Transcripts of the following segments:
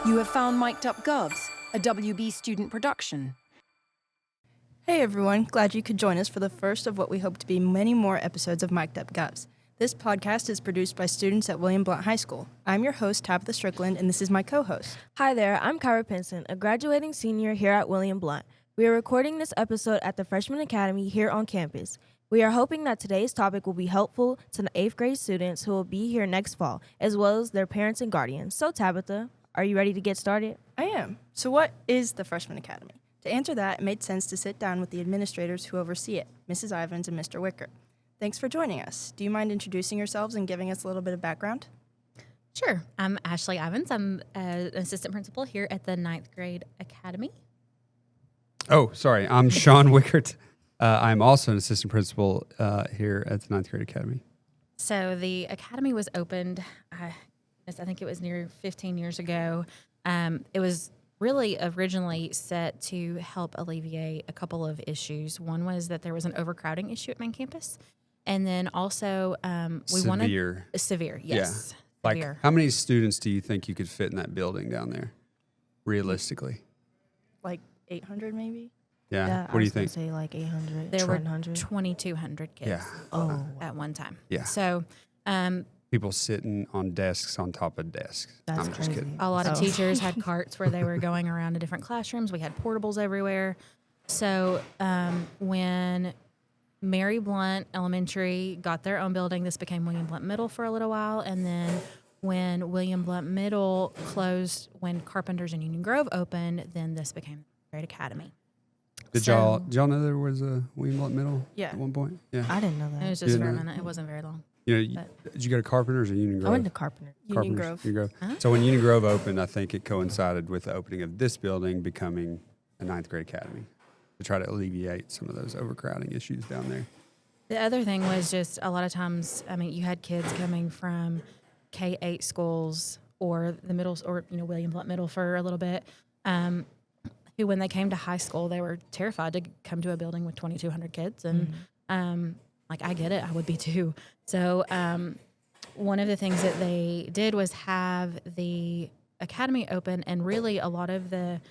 You have found Mic'd Up Govs, a WB student production. Hey everyone, glad you could join us for the first of what we hope to be many more episodes of Mic'd Up Govs. This podcast is produced by students at William Blount High School. I'm your host, Tabitha Strickland, and this is my co-host. Hi there, I'm Kyra Pinson, a graduating senior here at William Blount. We are recording this episode at the Freshman Academy here on campus. We are hoping that today's topic will be helpful to the 8th grade students who will be here next fall, as well as their parents and guardians. So Tabitha, are you ready to get started? I am. So what is the Freshman Academy? To answer that, it made sense to sit down with the administrators who oversee it, Mrs. Ivins and Mr. Wicker. Thanks for joining us. Do you mind introducing yourselves and giving us a little bit of background? Sure. I'm Ashley Ivins. I'm an assistant principal here at the 9th grade academy. Oh, sorry. I'm Sean Wickert. I'm also an assistant principal here at the 9th grade academy. So the academy was opened, I think it was near 15 years ago. It was really originally set to help alleviate a couple of issues. One was that there was an overcrowding issue at main campus. And then also we wanted... Severe, yes. Yeah. Severe. Like, how many students do you think you could fit in that building down there, realistically? Like 800 maybe? Yeah. What do you think? Say like 800. There were 2,200 kids at one time. Yeah. So... people sitting on desks on top of desks. That's I'm just crazy. kidding. A lot of teachers had carts where they were going around to different classrooms. We had portables everywhere. So when Mary Blount Elementary got their own building, this became William Blount Middle for a little while. And then when William Blount Middle closed, when Carpenters and Union Grove opened, then this became the Great Academy. Did y'all know there was a William Blount Middle Yeah. at one point? Yeah. I didn't know that. It was just You for a didn't know? minute. It wasn't very long. Did you go to Carpenters or Union Grove? I went to Carpenter. Union Carpenters, Grove. Union Grove. So when Union Grove opened, I think it coincided with the opening of this building becoming a 9th grade academy to try to alleviate some of those overcrowding issues down there. The other thing was just a lot of times, I mean, you had kids coming from K-8 schools or the middles or, William Blount Middle for a little bit, who when they came to high school, they were terrified to come to a building with 2,200 kids. And, I get it. I would be too. So one of the things that they did was have the academy open, and really a lot of the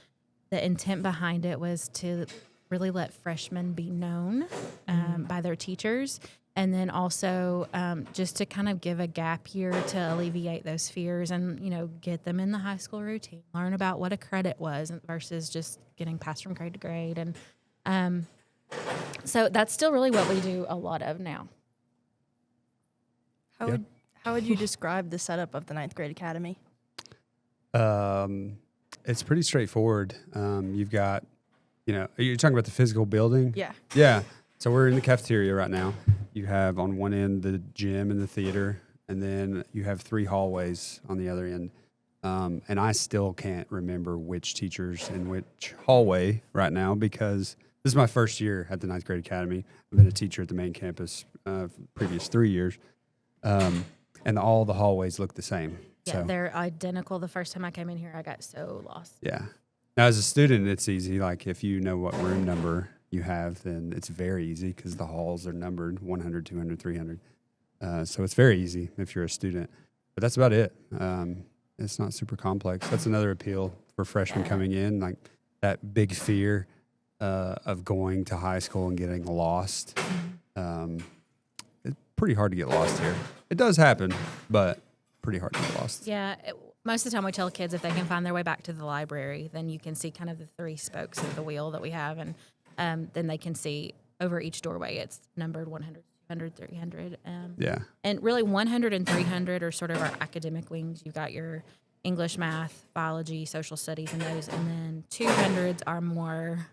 intent behind it was to really let freshmen be known by their teachers, and then also just to kind of give a gap year to alleviate those fears and, get them in the high school routine, learn about what a credit was versus just getting passed from grade to grade. And so that's still really what we do a lot of now. How would you describe the setup of the 9th grade academy? It's pretty straightforward. You've got, you're talking about the physical building? Yeah. Yeah. So we're in the cafeteria right now. You have on one end the gym and the theater, and then you have 3 hallways on the other end. And I still can't remember which teachers in which hallway right now because this is my first year at the 9th grade academy. I've been a teacher at the main campus for the previous 3 years. And all the hallways look the same. Yeah, So, they're identical. The first time I came in here, I got so lost. yeah. Now, as a student, it's easy. Like, if you know what room number you have, then it's very easy because the halls are numbered 100, 200, 300. So it's very easy if you're a student. But that's about it. It's not super complex. That's another appeal for freshmen coming in, like that big fear of going to high school and getting lost. It's pretty hard to get lost here. It does happen, but pretty hard to get lost. Yeah, most of the time we tell kids if they can find their way back to the library, then you can see kind of the 3 spokes of the wheel that we have, and then they can see over each doorway it's numbered 100, 200, 300. Yeah. And really 100 and 300 are sort of our academic wings. You've got your English, math, biology, social studies, and those, and then 200s are more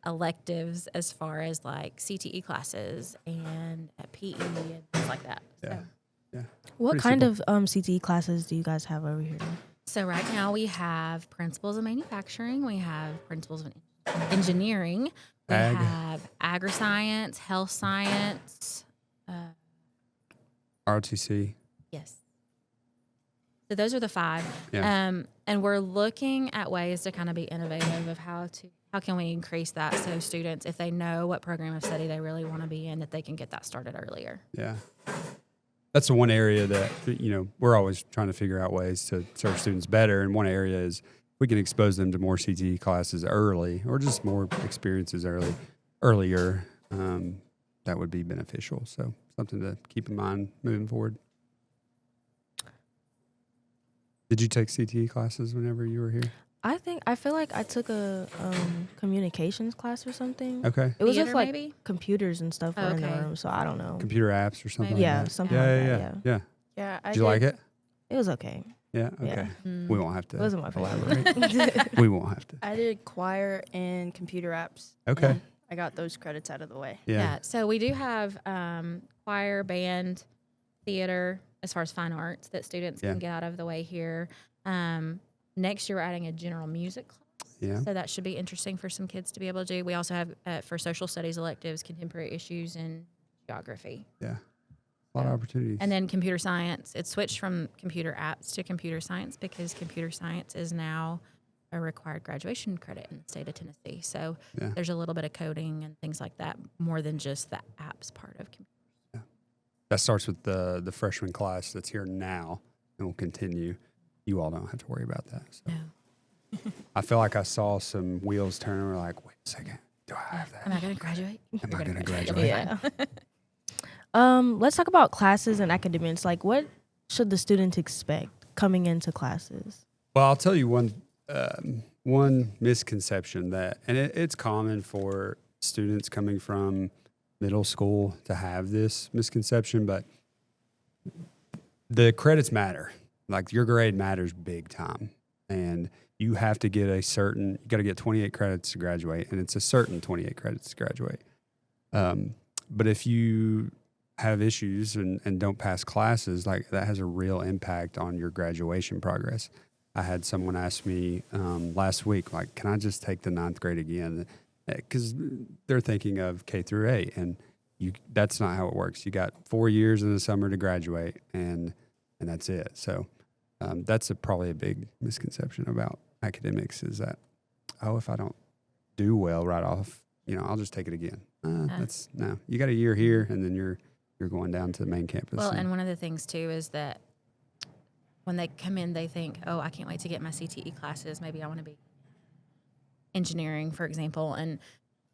electives as far as like CTE classes and PE and things like that. Yeah. So. Yeah. What Pretty kind simple. of CTE classes do you guys have over here? So right now we have principles of manufacturing, we have principles of engineering, we Ag. have agri-science, health science. ROTC. Yes. So those are the 5. Yeah. And we're looking at ways to kind of be innovative of how can we increase that so students, if they know what program of study they really want to be in, that they can get that started earlier. Yeah. that's the one area that, we're always trying to figure out ways to serve students better. And one area is we can expose them to more CTE classes early, or just more experiences earlier. That would be beneficial. So something to keep in mind moving forward. Did you take CTE classes whenever you were here? I feel like I took a communications class or something. Okay. It was Theater, with like maybe? computers and stuff were in the Okay. room, so I don't know. Computer apps or something Maybe. like Yeah, that. something like that. Yeah. Yeah, Did you like it? It was okay. Yeah. Okay. Yeah. We won't have to. It wasn't my favorite. elaborate. We won't have to. I did choir and computer apps. Okay. and I got those credits out of the way. Yeah. So we do have choir, band, theater, as far as fine arts that students Yeah. can get out of the way here. Next year, we're adding a general music class. Yeah. So that should be interesting for some kids to be able to do. We also have, for social studies electives, contemporary issues and geography. Yeah. A lot of opportunities. And then computer science. It switched from computer apps to computer science because computer science is now a required graduation credit in the state of Tennessee. So Yeah. there's a little bit of coding and things like that, more than just the apps part of computer. That starts with the freshman class that's here now and will continue. You all don't have to worry about that. So No. I feel like I saw some wheels turn and we're like, wait a second, do I have Am that? I going to graduate? Am I You're going to gonna graduate? Yeah. Let's talk about classes and academics. Like, what should the student expect coming into classes? Well, I'll tell you one misconception that, and it's common for students coming from middle school to have this misconception, but the credits matter. Like your grade matters big time, and you have to get you got to get 28 credits to graduate, and it's a certain 28 credits to graduate. But if you have issues and don't pass classes, like that has a real impact on your graduation progress. I had someone ask me last week, like, can I just take the 9th grade again? Because they're thinking of K through 8, and that's not how it works. You got 4 years in the summer to graduate, and that's it. So that's probably a big misconception about academics is that, if I don't do well right off, I'll just take it again. No. You got a year here, and then you're going down to the main campus. Well, and one of the things too is that when they come in, they think, I can't wait to get my CTE classes. Maybe I want to be engineering, for example. And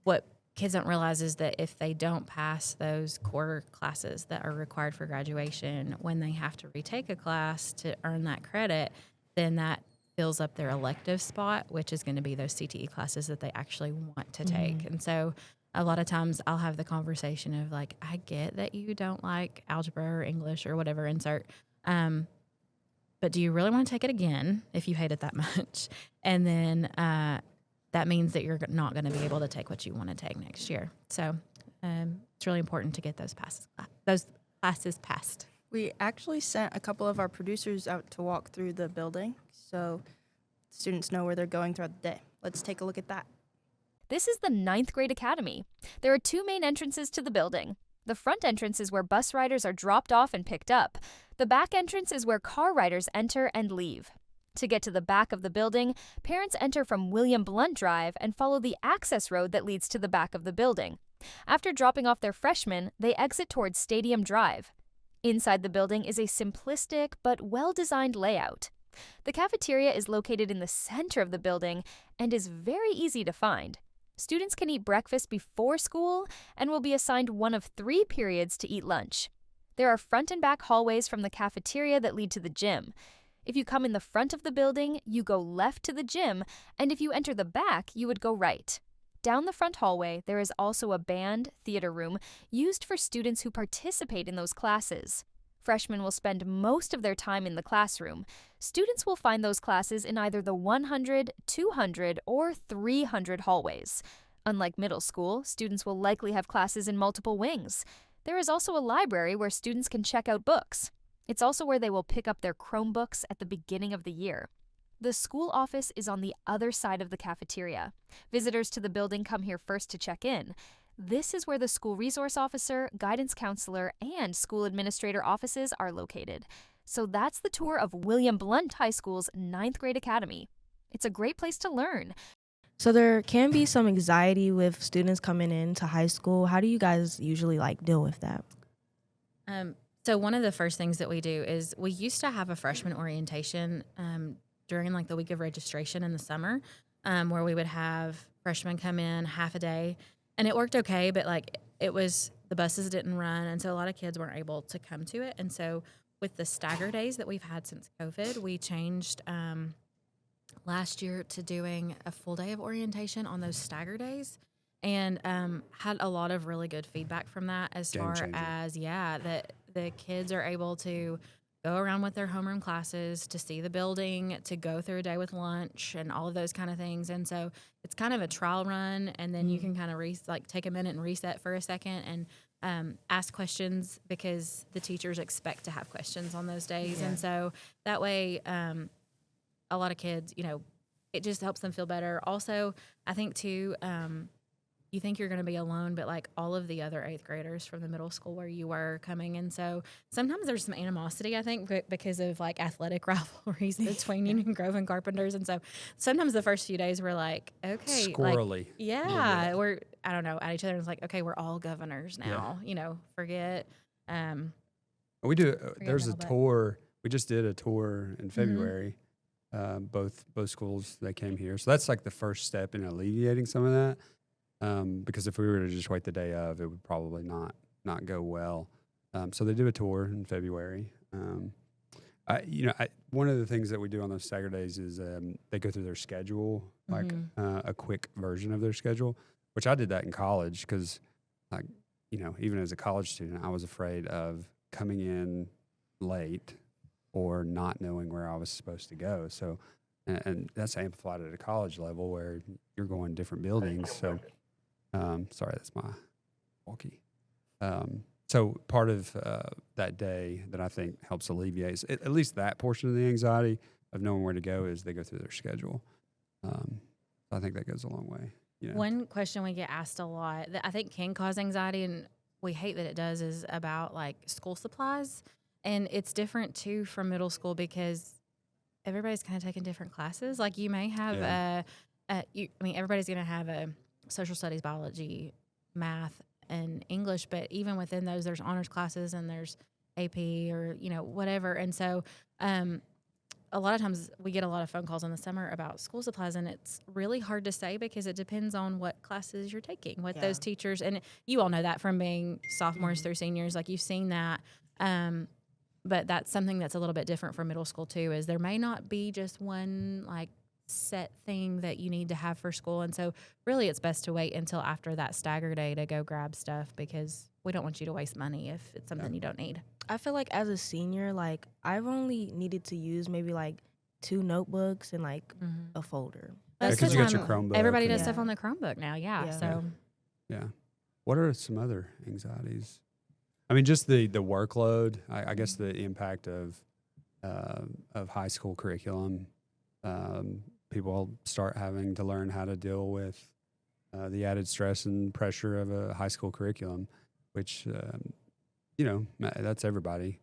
what kids don't realize is that if they don't pass those core classes that are required for graduation, when they have to retake a class to earn that credit, then that fills up their elective spot, which is going to be those CTE classes that they actually want to take. And so a lot of times I'll have the conversation of like, I get that you don't like algebra or English or whatever, insert, but do you really want to take it again if you hate it that much? And then that means that you're not going to be able to take what you want to take next year. So it's really important to get those classes passed. We actually sent a couple of our producers out to walk through the building so students know where they're going throughout the day. Let's take a look at that. This is the 9th grade academy. There are 2 main entrances to the building. The front entrance is where bus riders are dropped off and picked up. The back entrance is where car riders enter and leave. To get to the back of the building, parents enter from William Blount Drive and follow the access road that leads to the back of the building. After dropping off their freshmen, they exit towards Stadium Drive. Inside the building is a simplistic but well-designed layout. The cafeteria is located in the center of the building and is very easy to find. Students can eat breakfast before school and will be assigned one of 3 periods to eat lunch. There are front and back hallways from the cafeteria that lead to the gym. If you come in the front of the building, you go left to the gym, and if you enter the back, you would go right. Down the front hallway, there is also a band, theater room used for students who participate in those classes. Freshmen will spend most of their time in the classroom. Students will find those classes in either the 100, 200, or 300 hallways. Unlike middle school, students will likely have classes in multiple wings. There is also a library where students can check out books. It's also where they will pick up their Chromebooks at the beginning of the year. The school office is on the other side of the cafeteria. Visitors to the building come here first to check in. This is where the school resource officer, guidance counselor, and school administrator offices are located. So that's the tour of William Blount High School's 9th grade academy. It's a great place to learn. So there can be some anxiety with students coming into high school. How do you guys usually deal with that? So one of the first things that we do is we used to have a freshman orientation during like the week of registration in the summer, where we would have freshmen come in half a day, and it worked okay, but like the buses didn't run, and so a lot of kids weren't able to come to it. And so with the stagger days that we've had since COVID, we changed last year to doing a full day of orientation on those stagger days, and had a lot of really good feedback from that as Game far changer. as, that the kids are able to go around with their homeroom classes, to see the building, to go through a day with lunch and all of those kind of things. And so it's kind of a trial run, and then you can kind of take a minute and reset for a second and ask questions, because the teachers expect to have questions on those days. And so that way, a lot of kids, it just helps them feel better. Also, I think too, you think you're going to be alone, but like all of the other 8th graders from the middle school where you were coming. And so sometimes there's some animosity, I think, because of like athletic rivalries between Union Grove and Carpenters. And so sometimes the first few days we're like, okay, Squirrely. we're, I don't know, at each other. And it's like, okay, we're all governors now, forget. We do. There's a a little bit. tour. We just did a tour in February. Both schools, they came here. So that's like the first step in alleviating some of that. Because if we were to just wait the day of, it would probably not go well. So they do a tour in February. One of the things that we do on those stagger days is they go through their schedule, like a quick version of their schedule, which I did that in college because, even as a college student, I was afraid of coming in late or not knowing where I was supposed to go. So, and that's amplified at a college level where you're going different buildings. So, sorry, that's my walkie. So part of that day that I think helps alleviate at least that portion of the anxiety of knowing where to go is they go through their schedule. I think that goes a long way. One question we get asked a lot that I think can cause anxiety, and we hate that it does, is about like school supplies. And it's different too from middle school because everybody's kind of taking different classes. Like you may have everybody's going to have a social studies, biology, math, and English, but even within those, there's honors classes and there's AP or, whatever. And so a lot of times we get a lot of phone calls in the summer about school supplies, and it's really hard to say because it depends on what classes you're taking, what those teachers, and you all know that from being sophomores through seniors, like you've seen that. But that's something that's a little bit different for middle school too, is there may not be just one like set thing that you need to have for school. And so really it's best to wait until after that stagger day to go grab stuff, because we don't want you to waste money if it's something you don't need. I feel like as a senior, like I've only needed to use maybe like 2 notebooks and like a folder. That's because the you got your time Chromebook. everybody does and- stuff on the Chromebook now. Yeah. So Yeah. What are some other anxieties? I mean, just the workload. I guess the impact of high school curriculum. People start having to learn how to deal with the added stress and pressure of a high school curriculum, which that's everybody.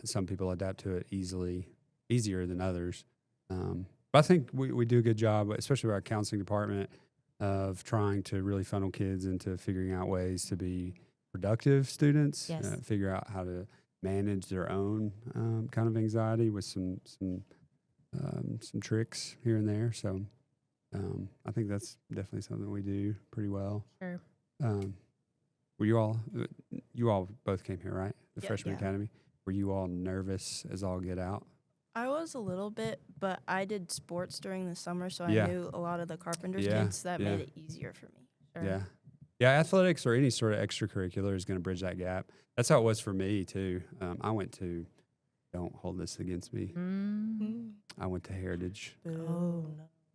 Some people adapt to it easier than others. But I think we do a good job, especially with our counseling department, of trying to really funnel kids into figuring out ways to be productive students, Yes. Figure out how to manage their own kind of anxiety with some tricks here and there. So I think that's definitely something we do pretty well. Sure. Were you all both came here, right? The freshman academy. Were you all nervous as all get out? I was a little bit, but I did sports during the summer, so Yeah. I knew a lot of the Carpenters Yeah, kids. That yeah. made it easier for me. Sure. Yeah, athletics or any sort of extracurricular is going to bridge that gap. That's how it was for me too. I went to, don't hold this against me. I went to Heritage. Oh,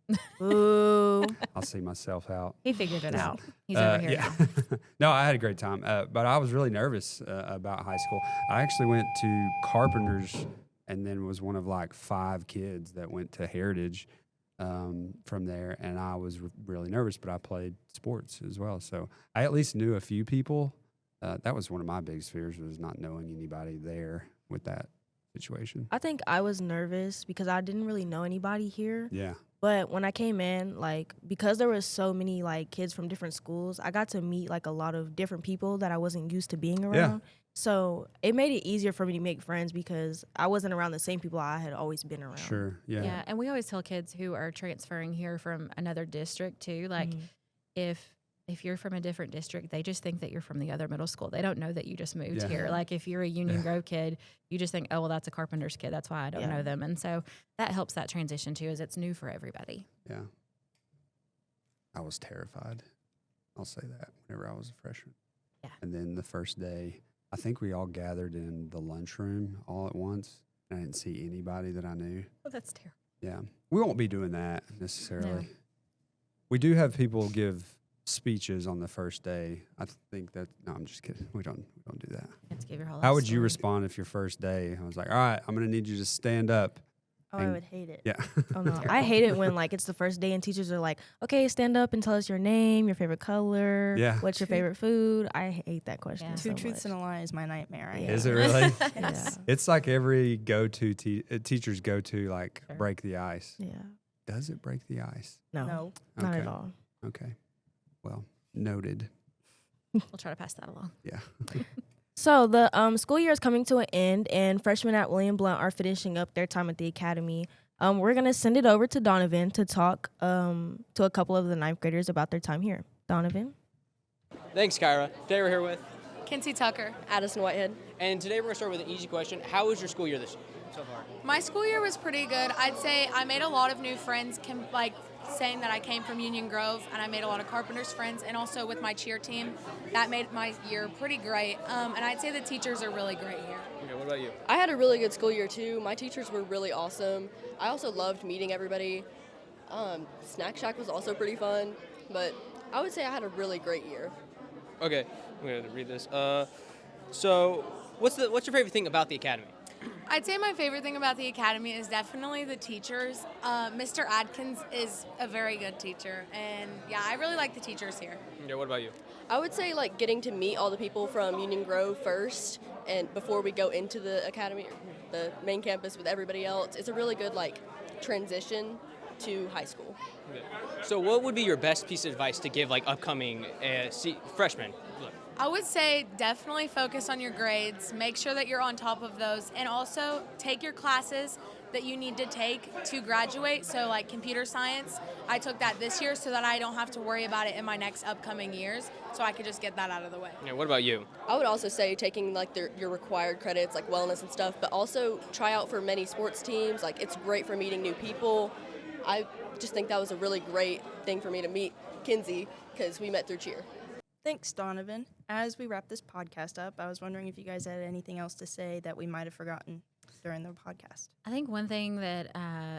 no. Boo. I'll see myself out. He figured it out. He's over here. Yeah. No, I had a great time, but I was really nervous about high school. I actually went to Carpenters and then was one of like 5 kids that went to Heritage from there, and I was really nervous, but I played sports as well. So I at least knew a few people. That was one of my biggest fears, was not knowing anybody there with that situation. I think I was nervous because I didn't really know anybody here. Yeah. But when I came in, like, because there was so many, like, kids from different schools, I got to meet, like, a lot of different people that I wasn't used to being around. So it made it easier for me to make friends because I wasn't around the same people I had always been around. Sure. Yeah. Yeah, and we always tell kids who are transferring here from another district too, like if you're from a different district, they just think that you're from the other middle school. They don't know that you just moved Yeah. here. Like if you're a Union Grove kid, you just think, oh, well, that's a Carpenter's kid. That's why I don't know them. And so that helps that transition too, is it's new for everybody. Yeah. I was terrified. I'll say that whenever I was a freshman. Yeah. And then the first day, I think we all gathered in the lunchroom all at once. And I didn't see anybody that I knew. Oh, that's terrible. Yeah. We won't be doing that necessarily. No. We do have people give speeches on the first day. I think that, no, I'm just kidding. We don't do that. Let's give your whole How life would you story. respond if your first day, I was like, all right, I'm going to need you to stand up. Oh, I And- would hate it. Yeah. Oh no, I hate it when like it's the first day and teachers are like, "Okay, stand up and tell us your name, your favorite color, Yeah. what's your favorite food." I hate that question. Yeah. so Two truths much. and a lie is my nightmare. I Yeah. Is it really? Yeah. It's like every go-to teacher's go-to, like Sure. break the ice. Yeah. Does it break the ice? No, No. not Okay. at all. Okay. Well, noted. We'll try to pass that along. Yeah. So the school year is coming to an end, and freshmen at William Blount are finishing up their time at the academy. We're gonna send it over to Donovan to talk to a couple of the ninth graders about their time here. Donovan. Thanks, Kyra. Today we're here with, Kinsey Tucker. Addison Whitehead. and today we're going to start with an easy question. How was your school year this year so far? My school year was pretty good. I'd say I made a lot of new friends, saying that I came from Union Grove, and I made a lot of Carpenter's friends, and also with my cheer team. That made my year pretty great. And I'd say the teachers are really great here. Okay, what about you? I had a really good school year too. My teachers were really awesome. I also loved meeting everybody. Snack Shack was also pretty fun, but I would say I had a really great year. Okay, I'm going to read this. So, what's your favorite thing about the academy? I'd say my favorite thing about the academy is definitely the teachers. Mr. Adkins is a very good teacher, and yeah, I really like the teachers here. Okay, what about you? I would say like getting to meet all the people from Union Grove first, and before we go into the academy, the main campus with everybody else. It's a really good like transition to high school. Okay. So, what would be your best piece of advice to give like upcoming freshmen? I would say definitely focus on your grades. Make sure that you're on top of those, and also take your classes that you need to take to graduate. So like computer science, I took that this year so that I don't have to worry about it in my next upcoming years, so I could just get that out of the way. Yeah, what about you? I would also say taking like your required credits like wellness and stuff, but also try out for many sports teams. Like it's great for meeting new people. I just think that was a really great thing for me to meet Kinsey because we met through cheer. Thanks, Donovan. As we wrap this podcast up, I was wondering if you guys had anything else to say that we might have forgotten during the podcast. I think one thing that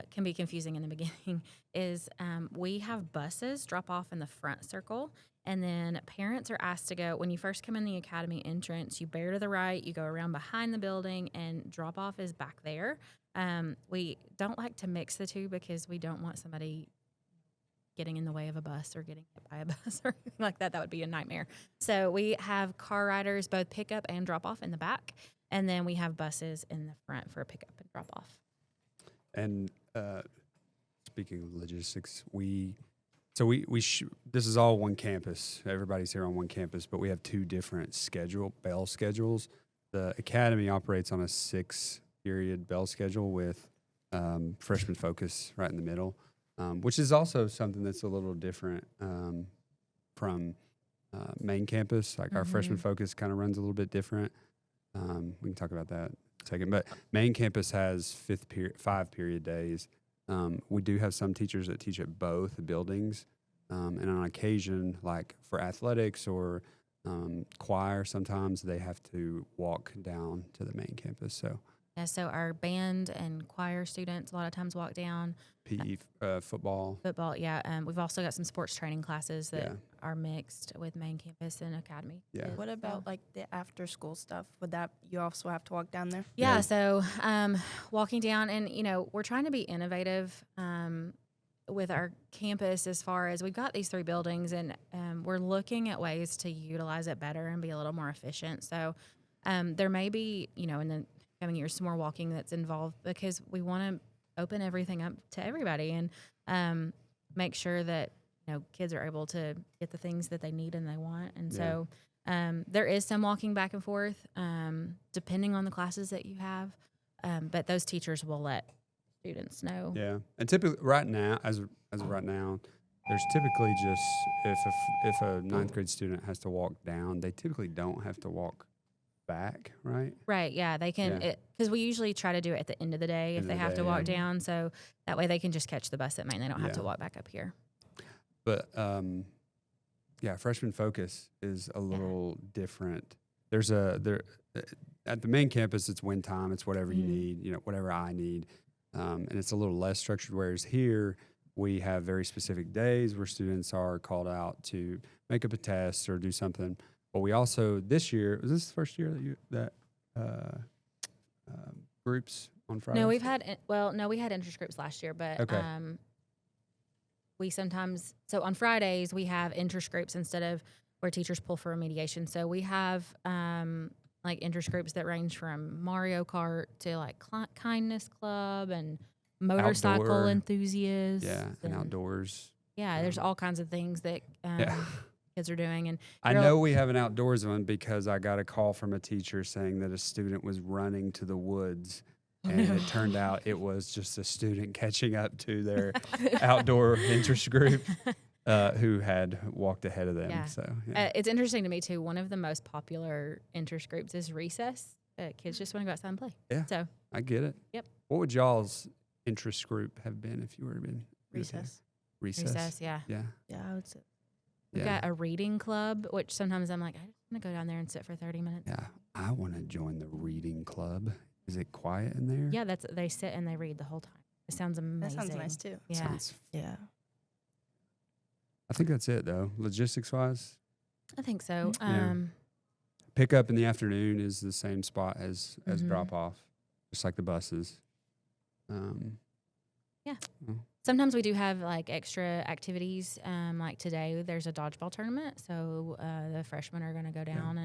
can be confusing in the beginning is we have buses drop off in the front circle, and then parents are asked to go, when you first come in the academy entrance, you bear to the right, you go around behind the building, and drop off is back there. We don't like to mix the two because we don't want somebody getting in the way of a bus or getting hit by a bus or anything like that. That would be a nightmare. So we have car riders both pick up and drop off in the back, and then we have buses in the front for pick up and drop off. And speaking of logistics, this is all one campus. Everybody's here on one campus, but we have two different bell schedules. The academy operates on a 6-period bell schedule with freshman focus right in the middle, which is also something that's a little different from main campus. Like our freshman focus kind of runs a little bit different. We can talk about that in a second. But main campus has 5-period days. We do have some teachers that teach at both buildings. And on occasion, like for athletics or choir, sometimes they have to walk down to the main campus. So Yeah, so our band and choir students a lot of times walk down. PE, football. Football, yeah. We've also got some sports training classes that Yeah. are mixed with main campus and academy. Yeah. What about like the after school stuff? Would that you also have to walk down there? Yeah, Yeah. so walking down, and we're trying to be innovative with our campus as far as we've got these 3 buildings, and we're looking at ways to utilize it better and be a little more efficient. So there may be, in the coming years, some more walking that's involved because we want to open everything up to everybody and make sure that kids are able to get the things that they need and they want. And so There is some walking back and forth, depending on the classes that you have, but those teachers will let students know. Yeah, and typically right now, as of right now, there's typically just if a ninth grade student has to walk down, they typically don't have to walk back, right? Right, yeah, they can, because we usually try to do it at the end of the day if they have to walk down, so that way they can just catch the bus at Main. They don't have to walk back up here. But freshman focus is a little different. There's at the main campus, it's win time. It's whatever you need, whatever I need, and it's a little less structured. Whereas here, we have very specific days where students are called out to make up a test or do something. But we also this year, was this the first year that groups on Fridays? No, we had interest groups last year, but we sometimes, so on Fridays we have interest groups instead of where teachers pull for remediation. So we have like interest groups that range from Mario Kart to like Kindness Club and motorcycle enthusiasts. Yeah, and outdoors. Yeah, there's all kinds of things that kids are doing. And I know we have an outdoors one because I got a call from a teacher saying that a student was running to the woods. And it turned out it was just a student catching up to their outdoor interest group who had walked ahead of them. Yeah. So it's interesting to me, too. One of the most popular interest groups is recess. Kids just want to go outside and play. Yeah, so I get it. Yep. What would y'all's interest group have been if you were in Recess? Recess, yeah. Yeah, I would say. We've got a reading club, which sometimes I'm like, I just want to go down there and sit for 30 minutes. Yeah, I want to join the reading club. Is it quiet in there? Yeah, they sit and they read the whole time. It sounds amazing. That sounds nice too. Yeah. Yeah. I think that's it though. Logistics wise, I think so. Pick up in the afternoon is the same spot as drop off, just like the buses. Sometimes we do have like extra activities. Like today, there's a dodgeball tournament, so the freshmen are going to go down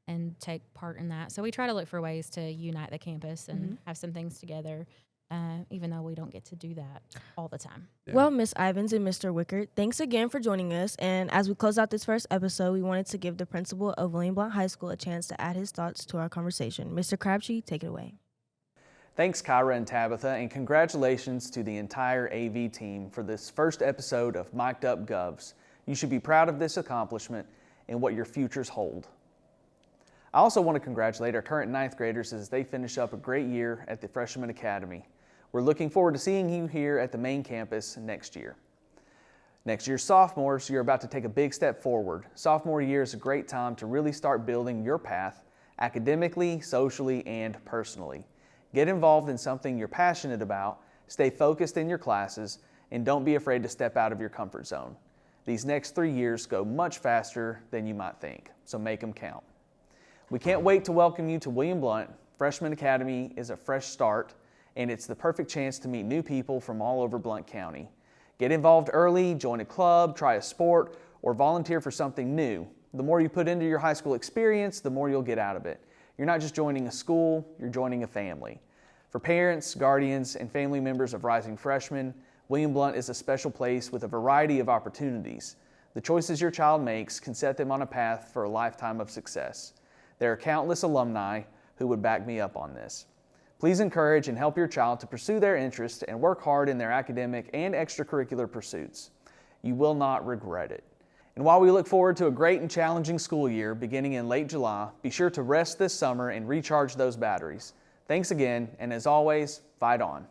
and take part in that. So we try to look for ways to unite the campus and have some things together, even though we don't get to do that all the time. Yeah. Well, Miss Ivins and Mr. Wickert, thanks again for joining us. And as we close out this first episode, we wanted to give the principal of William Blount High School a chance to add his thoughts to our conversation. Mr. Crabtree, take it away. Thanks, Kyra and Tabitha, and congratulations to the entire AV team for this first episode of Mic'd Up Govs. You should be proud of this accomplishment and what your futures hold. I also want to congratulate our current ninth graders as they finish up a great year at the Freshman Academy. We're looking forward to seeing you here at the main campus next year. Next year's sophomores, you're about to take a big step forward. Sophomore year is a great time to really start building your path academically, socially, and personally. Get involved in something you're passionate about, stay focused in your classes, and don't be afraid to step out of your comfort zone. These next 3 years go much faster than you might think, so make them count. We can't wait to welcome you to William Blount. Freshman Academy is a fresh start, and it's the perfect chance to meet new people from all over Blount County. Get involved early, join a club, try a sport, or volunteer for something new. The more you put into your high school experience, the more you'll get out of it. You're not just joining a school, you're joining a family. For parents, guardians, and family members of rising freshmen, William Blount is a special place with a variety of opportunities. The choices your child makes can set them on a path for a lifetime of success. There are countless alumni who would back me up on this. Please encourage and help your child to pursue their interests and work hard in their academic and extracurricular pursuits. You will not regret it. And while we look forward to a great and challenging school year beginning in late July, be sure to rest this summer and recharge those batteries. Thanks again, and as always, fight on.